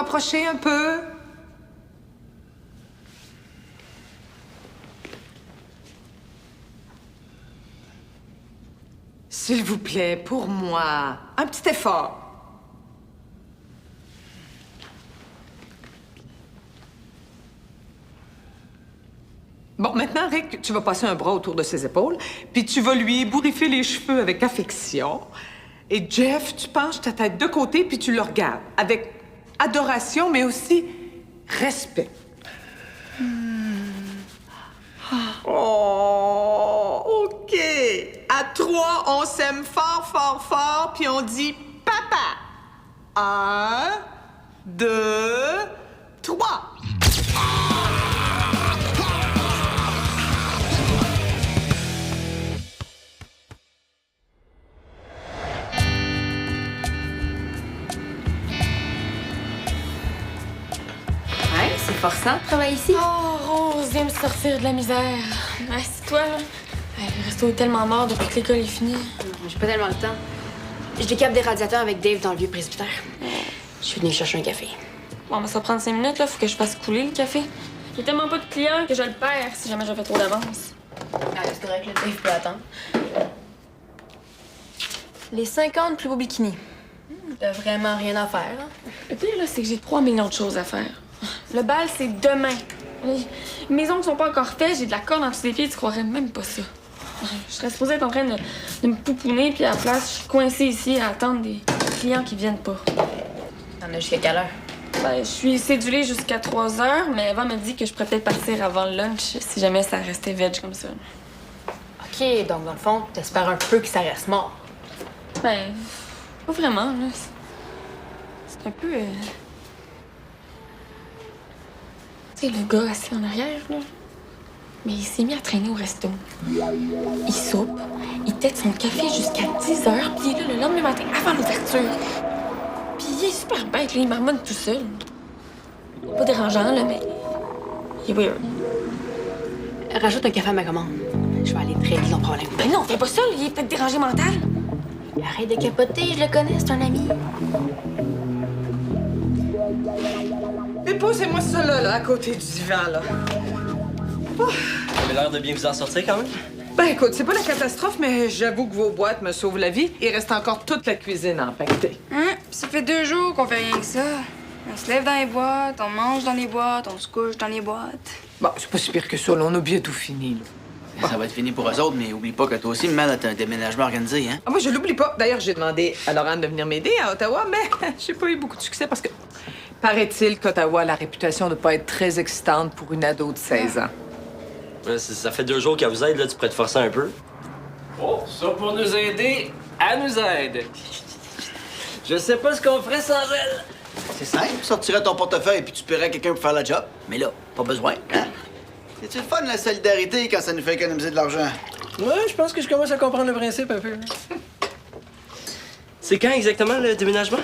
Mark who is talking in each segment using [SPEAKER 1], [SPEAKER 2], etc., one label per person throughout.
[SPEAKER 1] rapprocher un peu? S'il vous plaît, pour moi, un petit effort. Bon, maintenant, Rick, tu vas passer un bras autour de ses épaules, puis tu vas lui bourrifer les cheveux avec affection. Et Jeff, tu penches ta tête de côté, puis tu le regardes avec adoration, mais aussi respect. Oh, OK. À 3, on s'aime fort, fort, fort, puis on dit papa. 1, 2, 3.
[SPEAKER 2] C'est forçant de travailler ici.
[SPEAKER 3] Oh, Rose, viens me sortir de la misère. Assieds-toi, là. Le resto est tellement mort depuis que l'école est finie.
[SPEAKER 2] J'ai pas tellement le temps. Je décape des radiateurs avec Dave dans le vieux presbytère. Je suis venue chercher un café.
[SPEAKER 3] Bon, ben, ça prend 5 minutes, là. Faut que je fasse couler le café. J'ai tellement pas de clients que je le perds si jamais je fais trop d'avance.
[SPEAKER 2] Ah, c'est correct, le Dave peut attendre.
[SPEAKER 3] Les 50 plus beaux bikinis.
[SPEAKER 2] T'as vraiment rien à faire, hein?
[SPEAKER 3] Le pire, là, c'est que j'ai 3 millions de choses à faire. Le bal, c'est demain. Les ongles sont pas encore faits, j'ai de la corde en dessous des pieds, tu croirais même pas ça. Je serais supposée être en train de me pouponner, puis à la place, je suis coincée ici à attendre des clients qui viennent pas.
[SPEAKER 2] T'en as jusqu'à quelle heure?
[SPEAKER 3] Ben, je suis cédulée jusqu'à 3 heures, mais Eva me dit que je pourrais peut-être partir avant le lunch si jamais ça restait veg comme ça.
[SPEAKER 2] OK, donc dans le fond, t'espères un peu que ça reste mort.
[SPEAKER 3] Ben, pas vraiment, là. C'est un peu... Tu sais, le gars assis en arrière, là. Mais il s'est mis à traîner au resto. Il soupe, il tête son café jusqu'à 10 heures, puis il est là le lendemain matin, avant l'ouverture. Puis il est super bête, là, il marmonne tout seul. Pas dérangeant, là, mais... il est weird.
[SPEAKER 2] Rajoute un café à ma commande. Je vais aller te régler ton problème.
[SPEAKER 3] Ben non, fais pas ça, il est peut-être dérangé mental.
[SPEAKER 2] Arrête de capoter, je le connais, c'est un ami.
[SPEAKER 1] Mais posez-moi ça là, à côté du divan, là.
[SPEAKER 4] Vous avez l'air de bien vous en sortir quand même?
[SPEAKER 1] Ben écoute, c'est pas la catastrophe, mais j'avoue que vos boîtes me sauvent la vie. Il reste encore toute la cuisine à empaqueter.
[SPEAKER 5] Ça fait 2 jours qu'on fait rien que ça. On se lève dans les boîtes, on mange dans les boîtes, on se couche dans les boîtes.
[SPEAKER 1] Bon, c'est pas si pire que ça, là. On a bientôt fini, là.
[SPEAKER 6] Ça va être fini pour eux autres, mais oublie pas que toi aussi, maman, t'as un déménagement organisé, hein?
[SPEAKER 1] Ah, moi, je l'oublie pas. D'ailleurs, j'ai demandé à Laurent de venir m'aider à Ottawa, mais j'ai pas eu beaucoup de succès parce que paraît-il qu'Ottawa a la réputation de pas être très excitante pour une ado de 16 ans.
[SPEAKER 4] Ouais, ça fait 2 jours qu'elle vous aide, là, tu pourrais te forcer un peu.
[SPEAKER 7] Oh, ça pour nous aider, elle nous aide. Je sais pas ce qu'on ferait sans elle.
[SPEAKER 6] C'est simple, sortirais ton portefeuille puis tu paierais quelqu'un pour faire la job. Mais là, pas besoin, hein? C'est-tu le fun, la solidarité, quand ça nous fait économiser de l'argent?
[SPEAKER 7] Ouais, je pense que je commence à comprendre le principe un peu.
[SPEAKER 4] C'est quand exactement le déménagement?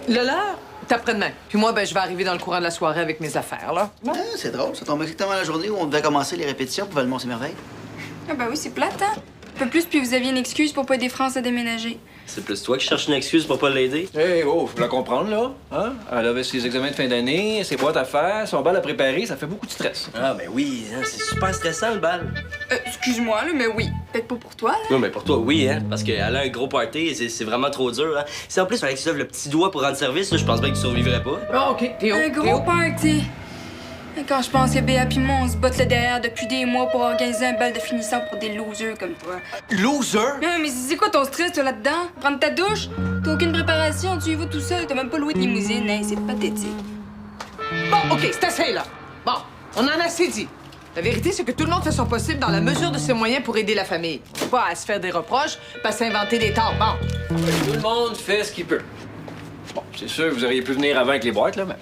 [SPEAKER 1] Le leur, c'est après-demain. Puis moi, ben, je vais arriver dans le courant de la soirée avec mes affaires, là.
[SPEAKER 6] Ah, c'est drôle, ça tombe exactement la journée où on devait commencer les répétitions pour Valmont et Merveille.
[SPEAKER 5] Ah ben oui, c'est plate, hein? Un peu plus, puis vous aviez une excuse pour pas aider France à déménager.
[SPEAKER 4] C'est plus toi qui cherches une excuse pour pas l'aider?
[SPEAKER 7] Hey, oh, faut la comprendre, là. Hein? Elle avait ses examens de fin d'année, ses boîtes à faire, son bal à préparer, ça fait beaucoup de stress.
[SPEAKER 4] Ah, ben oui, hein, c'est super stressant, le bal.
[SPEAKER 5] Excuse-moi, là, mais oui. Peut-être pas pour toi, là.
[SPEAKER 4] Non, mais pour toi, oui, hein, parce qu'elle a un gros party, c'est vraiment trop dur, hein. Si en plus, fallait que tu lèves le petit doigt pour rendre service, là, je pense bien que tu survivrais pas.
[SPEAKER 1] Bon, OK, Théo.
[SPEAKER 5] Un gros party. Quand je pense que Béa pis moi, on se botte le derrière depuis des mois pour organiser un bal de finissant pour des losers comme toi.
[SPEAKER 6] Loser?
[SPEAKER 5] Mais c'est quoi ton stress, toi, là-dedans? Prendre ta douche? T'as aucune préparation, tu y vas tout seul, t'as même pas loué de limousine, hein? C'est pathétique.
[SPEAKER 1] Bon, OK, c'est assez, là. Bon, on en a assez dit. La vérité, c'est que tout le monde fait son possible dans la mesure de ses moyens pour aider la famille. Pas à se faire des reproches, pas à s'inventer des torts. Bon.
[SPEAKER 7] Tout le monde fait ce qu'il peut. Bon, c'est sûr que vous auriez pu venir avant avec les boîtes, là, mais...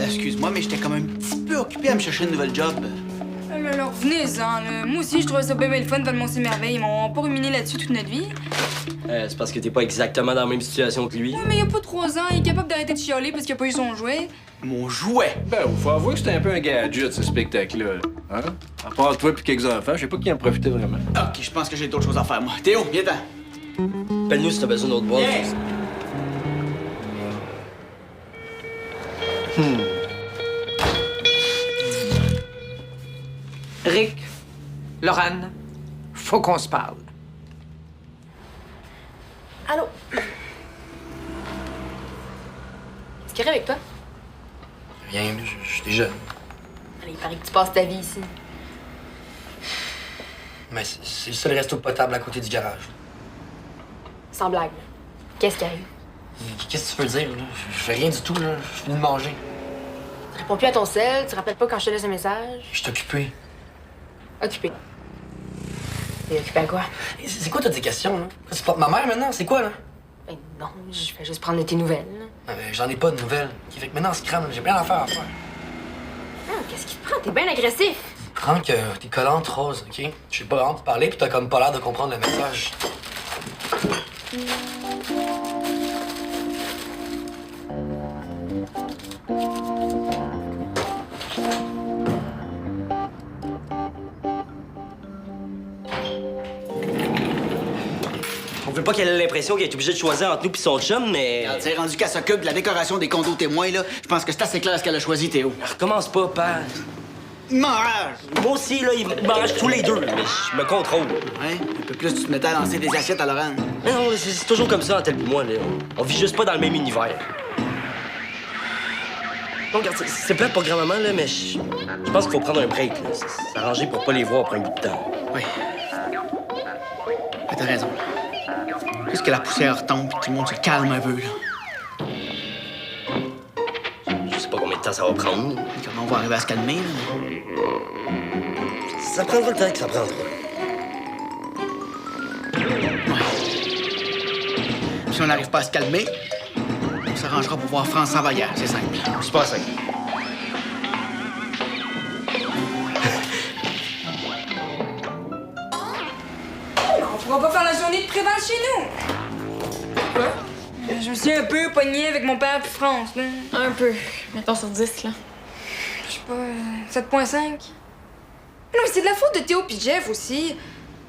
[SPEAKER 6] Excuse-moi, mais j'étais comme un petit peu occupé à me chercher une nouvelle job.
[SPEAKER 5] Alors, venez-en, là. Moi aussi, je trouvais ça bien le fun, Valmont et Merveille. Ils m'ont pas ruminé là-dessus toute notre vie.
[SPEAKER 4] C'est parce que t'es pas exactement dans la même situation que lui.
[SPEAKER 5] Ouais, mais il y a pas 3 ans, il est capable d'arrêter de chialer parce qu'il a pas eu son jouet.
[SPEAKER 6] Mon jouet!
[SPEAKER 7] Ben, faut avouer que c'était un peu un gadget, ce spectacle-là. Hein? À part toi puis quelques enfants, je sais pas qui en profitait vraiment.
[SPEAKER 6] OK, je pense que j'ai d'autres choses à faire, moi. Théo, viens-t'en.
[SPEAKER 4] Appelle-nous si t'as besoin d'autres boîtes.
[SPEAKER 6] Viens.
[SPEAKER 1] Rick, Laurane, faut qu'on se parle.
[SPEAKER 2] Allô? C'est correct avec toi?
[SPEAKER 8] Rien, je suis jeune.
[SPEAKER 2] Allez, il paraît que tu passes ta vie ici.
[SPEAKER 8] Mais c'est le seul resto potable à côté du garage.
[SPEAKER 2] Sans blague, là. Qu'est-ce qui arrive?
[SPEAKER 8] Qu'est-ce que tu peux dire, là? Je fais rien du tout, là. Je suis venu de manger.
[SPEAKER 2] Tu réponds plus à ton sel, tu rappelles pas quand je te laisse un message.
[SPEAKER 8] Je suis occupé.
[SPEAKER 2] Occupé. T'es occupé à quoi?
[SPEAKER 8] C'est quoi toutes ces questions, là? Tu portes ma mère maintenant? C'est quoi, là?
[SPEAKER 2] Ben non, je vais juste prendre de tes nouvelles. Là.
[SPEAKER 8] Ah, ben, j'en ai pas de nouvelles. Qui fait que maintenant, on se crame, j'ai plein d'affaires à faire.
[SPEAKER 2] Qu'est-ce qui te prend? T'es bien agressif.
[SPEAKER 8] Prends que t'es collante rose, OK? Je sais pas vraiment te parler, puis t'as comme pas l'air de comprendre le message.
[SPEAKER 4] On veut pas qu'elle ait l'impression qu'elle est obligée de choisir entre nous pis son chum, mais...
[SPEAKER 6] Regarde, c'est rendu qu'elle s'occupe de la décoration des condos témoins, là. Je pense que c'est assez clair ce qu'elle a choisi, Théo.
[SPEAKER 4] Recommence pas, père.
[SPEAKER 6] Il m'enrage!
[SPEAKER 4] Moi aussi, là, ils m'arrachent tous les deux, mais je me contrôle.
[SPEAKER 6] Ouais, un peu plus, tu te mettais à lancer des assiettes à Laurane.
[SPEAKER 4] Mais non, c'est toujours comme ça, Antel pis moi, là. On vit juste pas dans le même univers. Bon, regarde, c'est plate pour grand-maman, là, mais je pense qu'il faut prendre un break, là. S'arranger pour pas les voir après un bout de temps.
[SPEAKER 6] Oui. Ouais, t'as raison. Plus que la poussière tombe et que tout le monde se calme un peu, là.
[SPEAKER 4] Je sais pas combien de temps ça va prendre.
[SPEAKER 6] Comment on va arriver à se calmer, là?
[SPEAKER 4] Ça prendra le temps que ça prendra.
[SPEAKER 6] Si on n'arrive pas à se calmer, on s'arrangera pour voir France sans bagarre, c'est simple.
[SPEAKER 4] C'est pas ça.
[SPEAKER 5] On pourra pas faire la journée de préval chez nous. Quoi? Je me suis un peu pognée avec mon père puis France, là.
[SPEAKER 3] Un peu. Mettons sur 10, là.
[SPEAKER 5] Je sais pas, 7.5. Non, mais c'est de la faute de Théo puis Jeff aussi.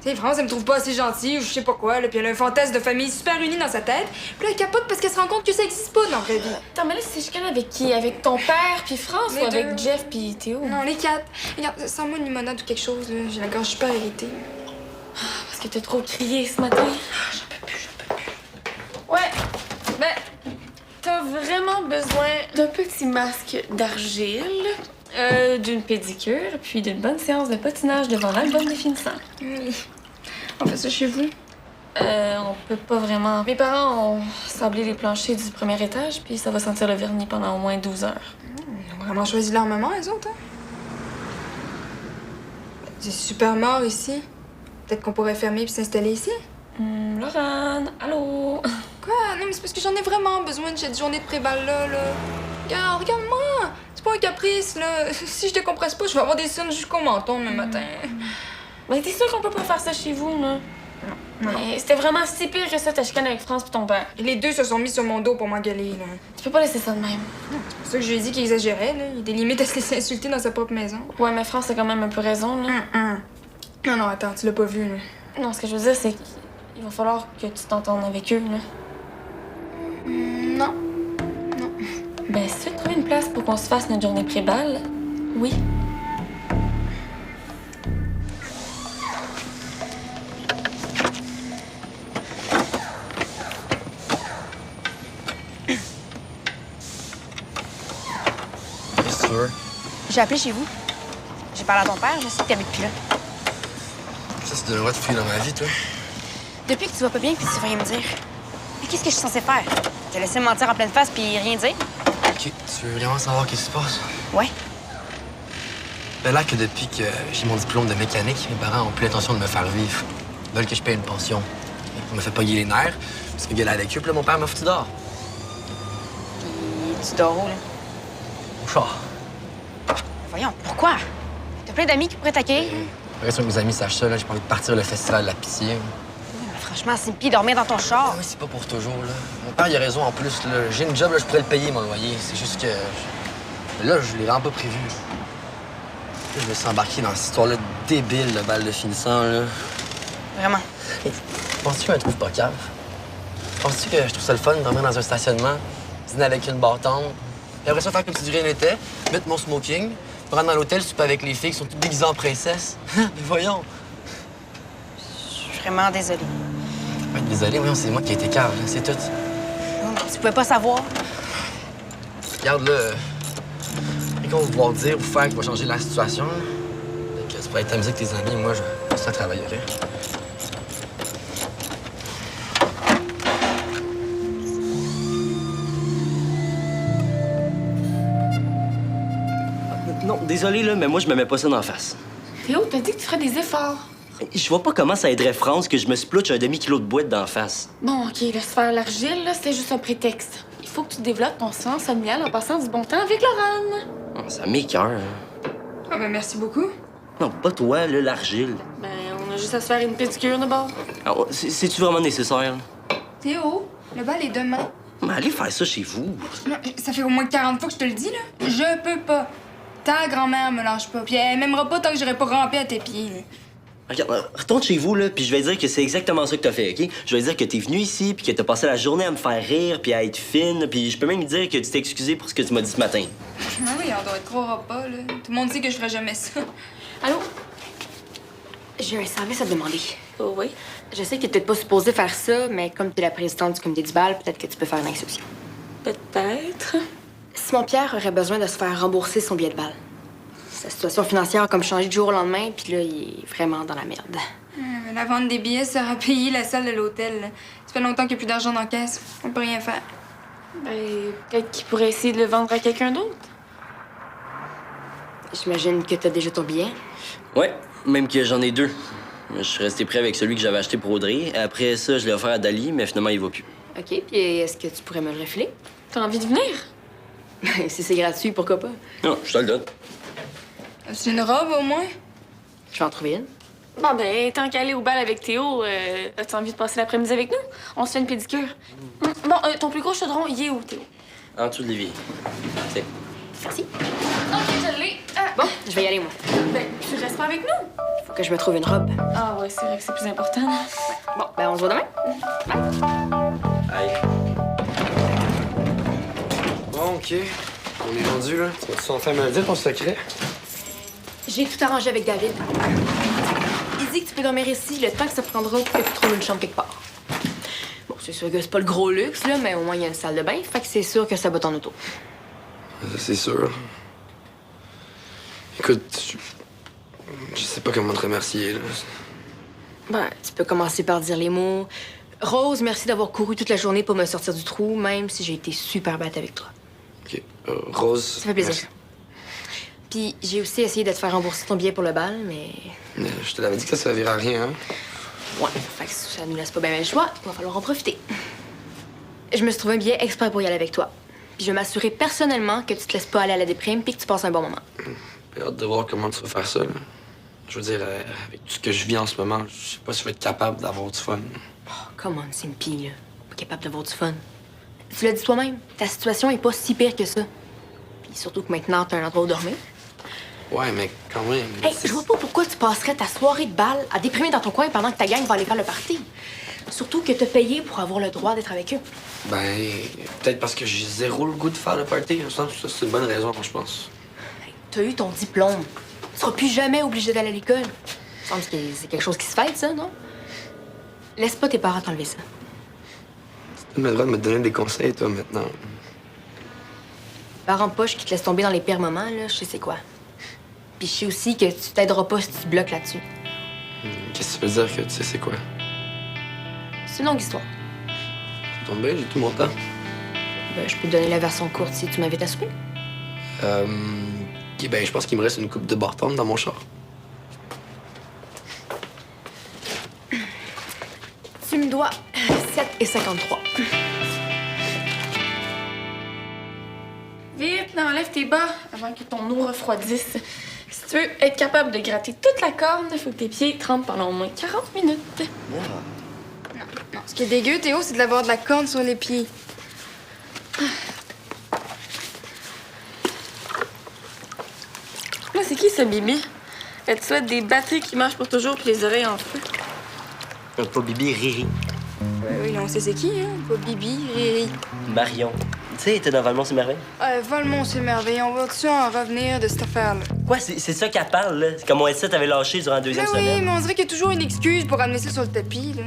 [SPEAKER 5] Tu sais, France, elle me trouve pas assez gentille ou je sais pas quoi, là, puis elle a un fantasme de famille super uni dans sa tête. Puis là, elle capote parce qu'elle se rend compte que ça existe pas dans la vraie vie.
[SPEAKER 3] Attends, mais là, c'est chicane avec qui? Avec ton père puis France
[SPEAKER 5] Les
[SPEAKER 3] ou avec
[SPEAKER 5] deux.
[SPEAKER 3] Jeff puis Théo?
[SPEAKER 5] Non, les quatre. Regarde, sans-moi une limonade ou quelque chose, là. J'ai la gorge super irritée.
[SPEAKER 3] Parce que t'as trop crié ce matin. Ouais. Ben, t'as vraiment besoin d'un petit masque d'argile, d'une pédicure, puis d'une bonne séance de patinage devant l'album définissant.
[SPEAKER 5] Oui. On fait ça chez vous?
[SPEAKER 3] On peut pas vraiment. Mes parents ont sablé les planchers du premier étage, puis ça va sentir le vernis pendant au moins 12 heures.
[SPEAKER 5] Ils ont vraiment choisi l'armement, les autres, hein? C'est super mort ici. Peut-être qu'on pourrait fermer puis s'installer ici?
[SPEAKER 3] Laurane, allô?
[SPEAKER 5] Quoi? Non, mais c'est parce que j'en ai vraiment besoin de cette journée de préval-là, là. Regarde-moi! C'est pas un caprice, là. Si je décompresse pas, je vais avoir des sonnes jusqu'au menton demain matin.
[SPEAKER 3] Ben, t'es sûr qu'on peut pas faire ça chez vous, là?
[SPEAKER 5] Non.
[SPEAKER 3] Mais c'était vraiment si pire que ça, ta chicane avec France pis ton père.
[SPEAKER 5] Et les deux se sont mis sur mon dos pour m'engueuler, là.
[SPEAKER 3] Tu peux pas laisser ça de même.
[SPEAKER 5] C'est pour ça que je lui ai dit qu'il exagérait, là. Il y a des limites à se laisser insulter dans sa propre maison.
[SPEAKER 3] Ouais, mais France a quand même un peu raison, là.
[SPEAKER 5] Non, non, attends, tu l'as pas vu, là.
[SPEAKER 3] Non, ce que je veux dire, c'est qu'il va falloir que tu t'entendes avec eux, là.
[SPEAKER 5] Non.
[SPEAKER 3] Ben, si tu veux trouver une place pour qu'on se fasse notre journée pré-balle, oui.
[SPEAKER 8] Qu'est-ce que tu veux?
[SPEAKER 2] J'ai appelé chez vous. J'ai parlé à ton père, je sais que t'habites plus là.
[SPEAKER 8] Ça, c'est de loi de fille dans ma vie, toi.
[SPEAKER 2] Depuis que tu vas pas bien puis tu veux rien me dire. Mais qu'est-ce que je suis censée faire? Te laisser me mentir en pleine face puis rien dire?
[SPEAKER 8] OK, tu veux vraiment savoir qu'est-ce qui se passe?
[SPEAKER 2] Ouais.
[SPEAKER 8] Ben là que depuis que j'ai mon diplôme de mécanique, mes parents ont plus l'intention de me faire vivre. Ils veulent que je paye une pension. On me fait pogner les nerfs, parce que gueuler avec eux, puis là, mon père m'a foutu dehors.
[SPEAKER 2] Puis tu dors où, là?
[SPEAKER 8] Au char.
[SPEAKER 2] Voyons, pourquoi? T'as plein d'amis qui pourraient t'accueillir.
[SPEAKER 8] Après que mes amis sachent ça, là, j'ai pas envie de partir le festival de la pitié.
[SPEAKER 2] Mais franchement, c'est pire dormir dans ton char.
[SPEAKER 8] Ah oui, c'est pas pour toujours, là. Mon père, il a raison en plus, là. J'ai une job, là, je pourrais le payer, mon loyer. C'est juste que. Là, je l'ai vraiment pas prévu. Là, je me suis embarqué dans cette histoire-là débile, le bal de finissant, là.
[SPEAKER 2] Vraiment.
[SPEAKER 8] Hey, penses-tu qu'un trouve pas cave? Penses-tu que je trouve ça le fun de dormir dans un stationnement, dîner avec une bâtonne, Et après ça, faire comme si de rien n'était, mettre mon smoking, me rendre dans l'hôtel, souper avec les filles qui sont toutes déguisées en princesse. Mais voyons.
[SPEAKER 2] Je suis vraiment désolée.
[SPEAKER 8] Ouais, désolé, voyons, c'est moi qui ai été cave, c'est tout.
[SPEAKER 2] Tu pouvais pas savoir.
[SPEAKER 8] Regarde, là, et qu'on va pouvoir dire ou faire qui va changer la situation. Fait que c'est pour être amusé avec tes amis, moi, je reste à travailler, OK?
[SPEAKER 4] Non, désolé, là, mais moi, je me mets pas ça dans la face.
[SPEAKER 3] Théo, t'as dit que tu ferais des efforts.
[SPEAKER 4] Je vois pas comment ça aiderait France que je me splouche un demi-kilo de boîte d'en face.
[SPEAKER 3] Bon, OK, laisse faire l'argile, là, c'est juste un prétexte. Il faut que tu développes ton sens familial en passant du bon temps avec Laurent.
[SPEAKER 4] Oh, ça m'écoeure.
[SPEAKER 5] Ah, ben merci beaucoup.
[SPEAKER 4] Non, pas toi, là, l'argile.
[SPEAKER 3] Ben, on a juste à se faire une pédicure d'abord.
[SPEAKER 4] Alors, c'est-tu vraiment nécessaire?
[SPEAKER 5] Théo, le bal est demain.
[SPEAKER 4] Mais allez faire ça chez vous.
[SPEAKER 5] Non, ça fait au moins 40 fois que je te le dis, là. Je peux pas. Ta grand-mère me lâche pas. Puis elle m'aimera pas tant que j'aurai pas rampé à tes pieds. Là.
[SPEAKER 4] Regarde, retourne chez vous, là, puis je vais dire que c'est exactement ça que t'as fait, OK? Je vais dire que t'es venu ici, puis que t'as passé la journée à me faire rire, puis à être fine, puis je peux même dire que tu t'es excusé pour ce que tu m'as dit ce matin.
[SPEAKER 5] Ah oui, on doit être 3 repas, là. Tout le monde sait que je ferais jamais ça.
[SPEAKER 3] Allô?
[SPEAKER 2] J'ai un service à te demander.
[SPEAKER 3] Oh oui?
[SPEAKER 2] Je sais que t'es peut-être pas supposée faire ça, mais comme t'es la présidente du comité du bal, peut-être que tu peux faire une exception.
[SPEAKER 3] Peut-être.
[SPEAKER 2] Simon-Pierre aurait besoin de se faire rembourser son billet de bal. Sa situation financière a comme changé du jour au lendemain, puis là, il est vraiment dans la merde.
[SPEAKER 5] La vente des billets sera payée la salle de l'hôtel. Là. Ça fait longtemps qu'il n'y a plus d'argent dans la caisse. On peut rien faire.
[SPEAKER 3] Ben, peut-être qu'il pourrait essayer de le vendre à quelqu'un d'autre.
[SPEAKER 2] J'imagine que t'as déjà ton billet.
[SPEAKER 4] Ouais, même que j'en ai 2. Je suis resté prêt avec celui que j'avais acheté pour Audrey. Après ça, je l'ai offert à Dali, mais finalement, il va plus.
[SPEAKER 2] OK, puis est-ce que tu pourrais me le refiler?
[SPEAKER 3] T'as envie de venir?
[SPEAKER 2] Si c'est gratuit, pourquoi pas?
[SPEAKER 4] Non, je te le donne.
[SPEAKER 5] C'est une robe, au moins?
[SPEAKER 2] Je vais en trouver une.
[SPEAKER 3] Bon, ben, tant qu'à aller au bal avec Théo, as-tu envie de passer l'après-midi avec nous? On se fait une pédicure. Bon, ton plus gros chaudron, il est où, Théo?
[SPEAKER 4] En dessous de l'évier. C'est.
[SPEAKER 2] Merci.
[SPEAKER 3] OK, je l'ai.
[SPEAKER 2] Bon, je vais y aller, moi.
[SPEAKER 3] Ben, tu restes pas avec nous?
[SPEAKER 2] Faut que je me trouve une robe.
[SPEAKER 3] Ah ouais, c'est vrai que c'est plus important.
[SPEAKER 2] Bon, ben on se voit demain.
[SPEAKER 4] Aïe.
[SPEAKER 8] Bon, OK. On est rendu, là. Tu vas-tu enfin me le dire, ton secret?
[SPEAKER 2] J'ai tout arrangé avec David. Il dit que tu peux dormir ici le temps que ça prendra pour que tu trouves une chambre quelque part. Bon, c'est sûr que c'est pas le gros luxe, là, mais au moins il y a une salle de bain, fait que c'est sûr que ça va ton auto.
[SPEAKER 8] Ça, c'est sûr. Écoute, je sais pas comment te remercier, là.
[SPEAKER 2] Ben, tu peux commencer par dire les mots. Rose, merci d'avoir couru toute la journée pour me sortir du trou, même si j'ai été super bête avec toi.
[SPEAKER 8] OK. Rose.
[SPEAKER 2] Ça fait plaisir.
[SPEAKER 8] merci.
[SPEAKER 2] Puis j'ai aussi essayé de te faire rembourser ton billet pour le bal, mais...
[SPEAKER 8] Je te l'avais dit que ça servirait à rien, hein?
[SPEAKER 2] Ouais, fait que ça nous laisse pas bien le choix. Il va falloir en profiter. Je me suis trouvé un billet exprès pour y aller avec toi. Puis je vais m'assurer personnellement que tu te laisses pas aller à la déprime puis que tu passes un bon moment.
[SPEAKER 8] J'ai hâte de voir comment tu vas faire ça, là. Je veux dire, avec tout ce que je vis en ce moment, je sais pas si je vais être capable d'avoir du fun.
[SPEAKER 2] Oh, come on, Simpy, là. Pas capable d'avoir du fun. Tu l'as dit toi-même, ta situation est pas si pire que ça. Puis surtout que maintenant, t'as un endroit où dormir.
[SPEAKER 8] Ouais, mais quand même...
[SPEAKER 2] Hey, je vois pas pourquoi tu passerais ta soirée de bal à déprimer dans ton coin pendant que ta gang va aller faire le party. Surtout que t'as payé pour avoir le droit d'être avec eux.
[SPEAKER 8] Ben, peut-être parce que j'ai zéro le goût de faire le party. Je pense que ça, c'est une bonne raison, je pense.
[SPEAKER 2] Hey, t'as eu ton diplôme. Tu seras plus jamais obligé d'aller à l'école. Il me semble que c'est quelque chose qui se fête, ça, non? Laisse pas tes parents t'enlever ça.
[SPEAKER 8] Tu as le droit de me donner des conseils, toi, maintenant.
[SPEAKER 2] Parents de poche qui te laissent tomber dans les pires moments, là, je sais c'est quoi. Puis je sais aussi que tu t'aideras pas si tu te bloques là-dessus.
[SPEAKER 8] Qu'est-ce que tu veux dire que tu sais c'est quoi?
[SPEAKER 2] C'est une longue histoire.
[SPEAKER 8] Ça tombe bien, j'ai tout mon temps.
[SPEAKER 2] Ben, je peux te donner la version courte si tu m'invites à souper.
[SPEAKER 8] OK, ben, je pense qu'il me reste une coupe de Barton dans mon char.
[SPEAKER 2] Tu me dois 7,53.
[SPEAKER 3] Vite, enlève tes bas avant que ton eau refroidisse. Si tu veux être capable de gratter toute la corne, il faut que tes pieds trempent pendant au moins 40 minutes.
[SPEAKER 5] Non, ce qui est dégueu, Théo, c'est d'avoir de la corne sur les pieds.
[SPEAKER 3] Là, c'est qui ce Bibi? Elle te souhaite des batteries qui marchent pour toujours puis les oreilles en feu.
[SPEAKER 4] Pas Bibi, Riri.
[SPEAKER 5] Oui, on sait c'est qui, hein? Pas Bibi, Riri.
[SPEAKER 4] Marion. Tu sais, t'es dans Valmont, c'est merveille.
[SPEAKER 5] Valmont, c'est merveilleux. On va-tu en revenir de cette affaire-là?
[SPEAKER 4] Quoi, c'est ça qu'elle parle, là? C'est comme mon headset avait lâché durant la deuxième
[SPEAKER 5] Ben oui,
[SPEAKER 4] semaine.
[SPEAKER 5] mais on dirait qu'il y a toujours une excuse pour ramener ça sur le tapis, là.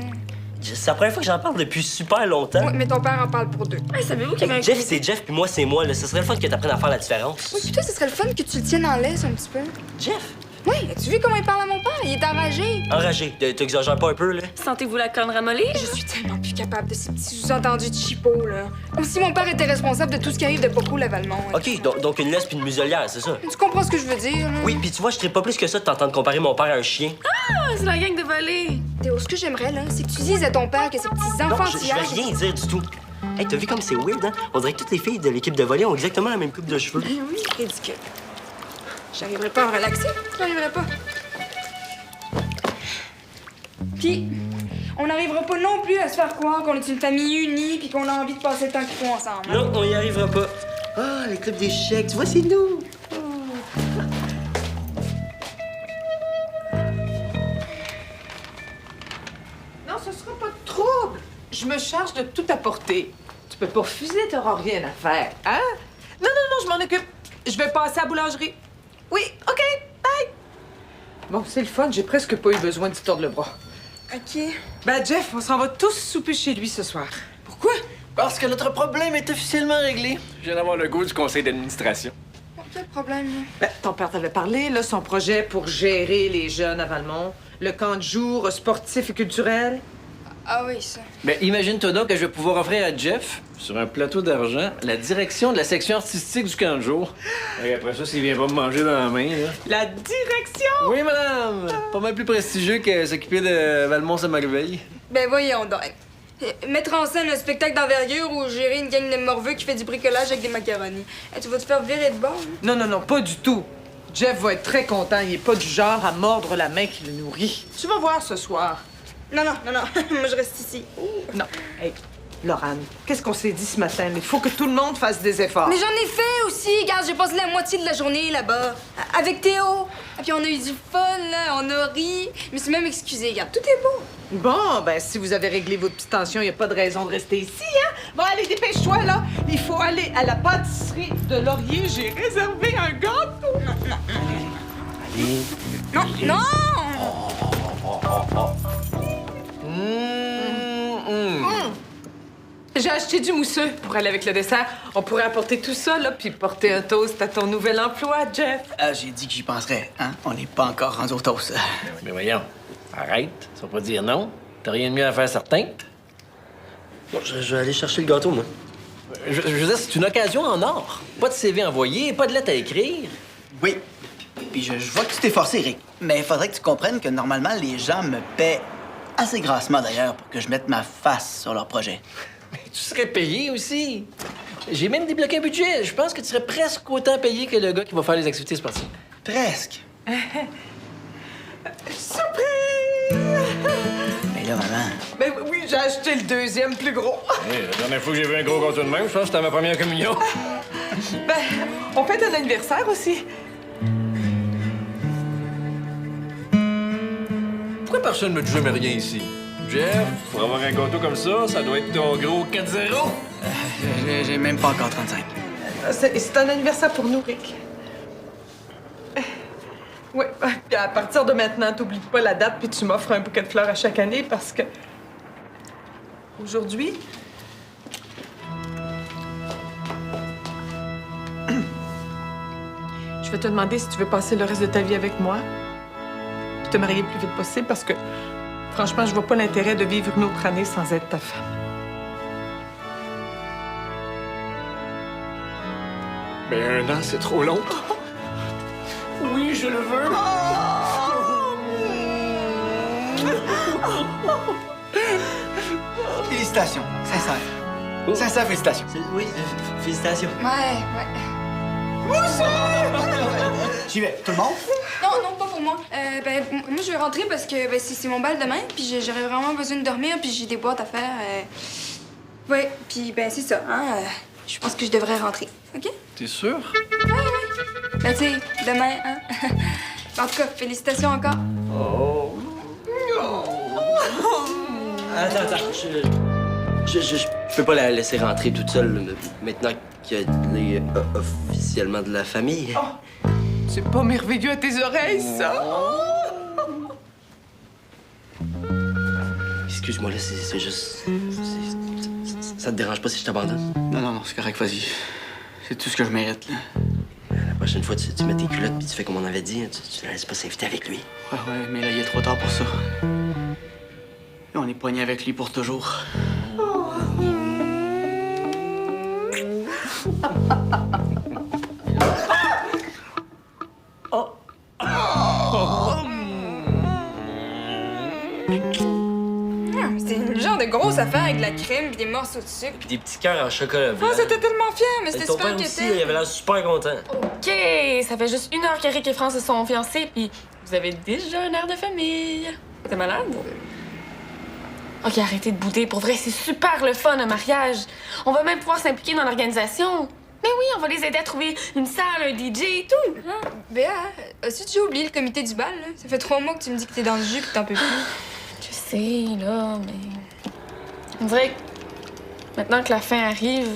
[SPEAKER 4] C'est la première fois que j'en parle depuis super longtemps.
[SPEAKER 5] Ouais, mais ton père en parle pour deux.
[SPEAKER 3] Hey, savez-vous qu'il y avait un
[SPEAKER 4] Jeff, c'est Jeff, puis moi, c'est moi. Là. Ce serait le fun que t'apprennes à faire la différence.
[SPEAKER 5] Oui, puis toi, ce serait le fun que tu le tiennes en laisse un petit peu.
[SPEAKER 4] Jeff?
[SPEAKER 5] Oui, as-tu vu comment il parle à mon père? Il est enragé.
[SPEAKER 4] Enragé. T'exagères pas un peu, là?
[SPEAKER 3] Sentez-vous la conne ramollie?
[SPEAKER 5] Je suis tellement plus capable de ces petits sous-entendus de chipot, là. Comme si mon père était responsable de tout ce qui arrive de pas cool à Valmont.
[SPEAKER 4] OK, donc une laisse puis une muselière, c'est ça?
[SPEAKER 5] Tu comprends ce que je veux dire, là?
[SPEAKER 4] Oui, puis tu vois, je serais pas plus que ça de t'entendre comparer mon père à un chien.
[SPEAKER 3] Ah, c'est la gang de volets.
[SPEAKER 5] Théo, ce que j'aimerais, là, c'est que tu dises à ton père que ces petits
[SPEAKER 4] Non,
[SPEAKER 5] enfants
[SPEAKER 4] je vais rien dire du tout. Hey, t'as vu comme c'est weird, hein? On dirait que toutes les filles de l'équipe de volley ont exactement la même coupe de cheveux.
[SPEAKER 5] Oui, ridicule. J'arriverai pas à me relaxer. J'arriverai pas. Puis, on n'arrivera pas non plus à se faire croire qu'on est une famille unie puis qu'on a envie de passer le temps qu'il faut ensemble.
[SPEAKER 4] Non, on y arrivera pas. Ah, les clubs d'échecs, tu vois, c'est nous.
[SPEAKER 1] Non, ce sera pas de trouble. Je me charge de tout apporter. Tu peux pas refuser, t'auras rien à faire, hein? Non, je m'en occupe. Je vais passer à la boulangerie. Oui, OK, bye. Bon, c'est le fun, j'ai presque pas eu besoin de te tordre le bras.
[SPEAKER 5] OK.
[SPEAKER 1] Ben, Jeff, on s'en va tous souper chez lui ce soir. Pourquoi?
[SPEAKER 6] Parce que notre problème est officiellement réglé.
[SPEAKER 7] Je viens d'avoir le goût du conseil d'administration.
[SPEAKER 5] Quel problème, là?
[SPEAKER 1] Ben, ton père t'avait parlé, là, son projet pour gérer les jeunes à Valmont, le camp de jour sportif et culturel.
[SPEAKER 5] Ah oui, ça.
[SPEAKER 7] Ben, imagine-toi donc que je vais pouvoir offrir à Jeff, sur un plateau d'argent, la direction de la section artistique du camp de jour. Et après ça, s'il vient pas me manger dans la main, là.
[SPEAKER 1] La direction!
[SPEAKER 7] Oui, madame! Pas mal plus prestigieux que s'occuper de Valmont-Saint-Magveille.
[SPEAKER 5] Ben voyons donc. Mettre en scène un spectacle d'envergure ou gérer une gang de morveux qui fait du bricolage avec des macaronis. Tu vas te faire virer de bord, hein?
[SPEAKER 1] Non, pas du tout. Jeff va être très content. Il est pas du genre à mordre la main qui le nourrit. Tu vas voir ce soir.
[SPEAKER 5] Non. Moi, je reste ici.
[SPEAKER 1] Non. Hey, Laurane, qu'est-ce qu'on s'est dit ce matin? Il faut que tout le monde fasse des efforts.
[SPEAKER 5] Mais j'en ai fait aussi. Regarde, j'ai passé la moitié de la journée là-bas. Avec Théo. Et puis on a eu du fun, là. On a ri. Je me suis même excusée. Regarde, tout est beau.
[SPEAKER 1] Bon, ben, si vous avez réglé votre petite tension, il n'y a pas de raison de rester ici, hein? Bon, allez, dépêche-toi, là. Il faut aller à la pâtisserie de Laurier. J'ai réservé un gâteau.
[SPEAKER 5] Non!
[SPEAKER 1] J'ai acheté du mousseux pour aller avec le dessert. On pourrait apporter tout ça, là, puis porter un toast à ton nouvel emploi, Jeff.
[SPEAKER 6] J'ai dit que j'y penserais, hein? On n'est pas encore rendu au toast.
[SPEAKER 7] Mais voyons, arrête, ça va pas dire non. T'as rien de mieux à faire, certain.
[SPEAKER 4] Bon, je vais aller chercher le gâteau, moi.
[SPEAKER 7] Je veux dire, c'est une occasion en or. Pas de CV envoyé, pas de lettre à écrire.
[SPEAKER 6] Oui. Puis je vois que tu t'es forcé, Rick. Mais il faudrait que tu comprennes que normalement, les gens me paient assez grassement, d'ailleurs, pour que je mette ma face sur leur projet.
[SPEAKER 7] Mais tu serais payé aussi. J'ai même débloqué un budget. Je pense que tu serais presque autant payé que le gars qui va faire les activités sportives.
[SPEAKER 6] Presque.
[SPEAKER 1] Surprise!
[SPEAKER 6] Mais là, maman...
[SPEAKER 1] Ben oui, j'ai acheté le deuxième plus gros.
[SPEAKER 7] La dernière fois que j'ai vu un gros gâteau de même, je pense que c'était à ma première communion.
[SPEAKER 1] Ben, on fête un anniversaire aussi.
[SPEAKER 7] Pourquoi personne ne me dit jamais rien ici? Jeff, pour avoir un gâteau comme ça doit être ton gros 4-0.
[SPEAKER 6] J'ai même pas encore 35.
[SPEAKER 1] C'est un anniversaire pour nous, Rick. Oui, puis à partir de maintenant, t'oublies pas la date, puis tu m'offres un bouquet de fleurs à chaque année parce que... Aujourd'hui... Je vais te demander si tu veux passer le reste de ta vie avec moi, puis te marier le plus vite possible parce que, franchement, je vois pas l'intérêt de vivre une autre année sans être ta femme.
[SPEAKER 7] Mais un an, c'est trop long. Oui, je le veux.
[SPEAKER 6] Félicitations, sincère. Sincère, félicitations.
[SPEAKER 4] Oui, félicitations.
[SPEAKER 5] Ouais.
[SPEAKER 6] J'y vais. Tout le monde?
[SPEAKER 5] Non, pas pour moi. Moi, je vais rentrer parce que c'est mon bal demain, puis j'aurais vraiment besoin de dormir, puis j'ai des boîtes à faire. Ouais, puis c'est ça, hein. Je pense que je devrais rentrer, OK?
[SPEAKER 7] T'es sûr?
[SPEAKER 5] Ben, tu sais, demain, hein? En tout cas, félicitations encore.
[SPEAKER 4] Attends, Je peux pas la laisser rentrer toute seule maintenant qu'elle est officiellement de la famille.
[SPEAKER 1] C'est pas merveilleux à tes oreilles, ça?
[SPEAKER 4] Excuse-moi, là, c'est juste... Ça te dérange pas si je t'abandonne?
[SPEAKER 6] Non, c'est correct, vas-y. C'est tout ce que je mérite, là.
[SPEAKER 4] La prochaine fois, tu mets tes culottes puis tu fais comme on avait dit. Tu ne laisses pas s'inviter avec lui.
[SPEAKER 6] Ouais, mais là, il est trop tard pour ça. Là, on est poigné avec lui pour toujours.
[SPEAKER 5] C'était une genre de grosse affaire avec de la crème puis des morceaux de sucre.
[SPEAKER 4] Puis des petits cœurs en chocolat blanc.
[SPEAKER 5] Oh, c'était tellement fier, mais c'était
[SPEAKER 4] Ton
[SPEAKER 5] super
[SPEAKER 4] père aussi,
[SPEAKER 5] inquiétant.
[SPEAKER 4] il avait l'air super content.
[SPEAKER 3] OK, ça fait juste 1 heure qu'Eric et France se sont fiancés, puis vous avez déjà un air de famille. T'es malade? OK, arrêtez de bouder. Pour vrai, c'est super le fun, un mariage. On va même pouvoir s'impliquer dans l'organisation. Mais oui, on va les aider à trouver une salle, un DJ et tout.
[SPEAKER 5] Hein? Béa, as-tu déjà oublié le comité du bal, là? Ça fait 3 mois que tu me dis que t'es dans le jus que t'en peux plus.
[SPEAKER 3] Je sais, là, mais... On dirait que maintenant que la fin arrive,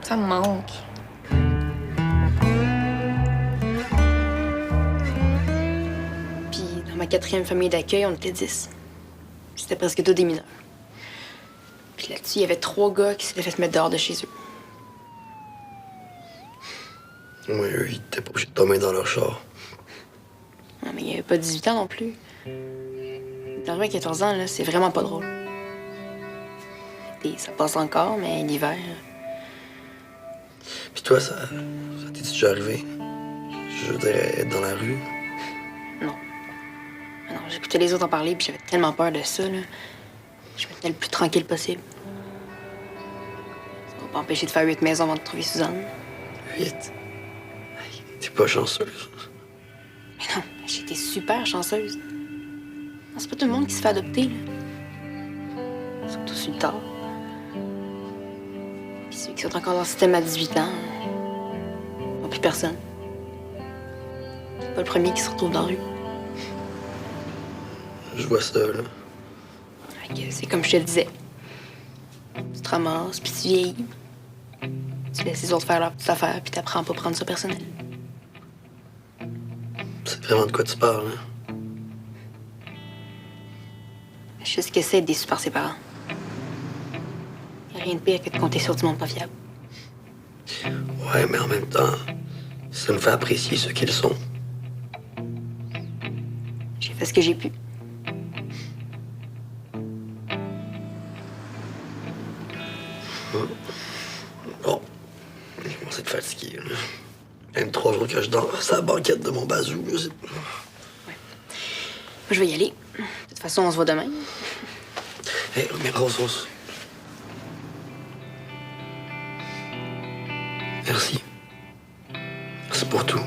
[SPEAKER 3] ça me manque.
[SPEAKER 2] Puis dans ma 4e famille d'accueil, on était 10. C'était presque tous des mineurs. Puis là-dessus, il y avait 3 gars qui s'étaient fait mettre dehors de chez eux.
[SPEAKER 8] Ouais, eux, ils étaient pas obligés de dormir dans leur char.
[SPEAKER 2] Non, mais il n'y avait pas 18 ans non plus. Dormir à 14 ans, là, c'est vraiment pas drôle. Et ça passe encore, mais l'hiver...
[SPEAKER 8] Puis toi, ça t'est déjà arrivé? Je veux dire, être dans la rue?
[SPEAKER 2] Non. Ah non, j'écoutais les autres en parler, puis j'avais tellement peur de ça, là. Je me tenais le plus tranquille possible. Ça va pas empêcher de faire 8 maisons avant de trouver Suzanne.
[SPEAKER 8] 8? Hey, t'es pas chanceuse.
[SPEAKER 2] Mais non, j'ai été super chanceuse. Non, c'est pas tout le monde qui se fait adopter, là. Surtout sur le tard. Puis ceux qui sont encore dans le système à 18 ans, n'ont plus personne. C'est pas le premier qui se retrouve dans la rue.
[SPEAKER 8] Je vois ça, là.
[SPEAKER 2] Fait que c'est comme je te le disais. Tu te ramasses, puis tu vieillis. Tu laisses les autres faire leurs petites affaires, puis t'apprends à pas prendre ça personnel.
[SPEAKER 8] C'est vraiment de quoi tu parles, hein?
[SPEAKER 2] Je sais ce que c'est d'être déçu par ses parents. Y a rien de pire que de compter sur du monde pas fiable.
[SPEAKER 8] Ouais, mais en même temps, ça nous fait apprécier ce qu'ils sont.
[SPEAKER 2] J'ai fait ce que j'ai pu.
[SPEAKER 8] Bon, je commence à être fatigué, là. Même 3 jours que je dors, c'est la banquette de mon bazou.
[SPEAKER 2] Moi, je vais y aller. De toute façon, on se voit demain.
[SPEAKER 8] Hé, mais Rose. Merci. Merci pour tout.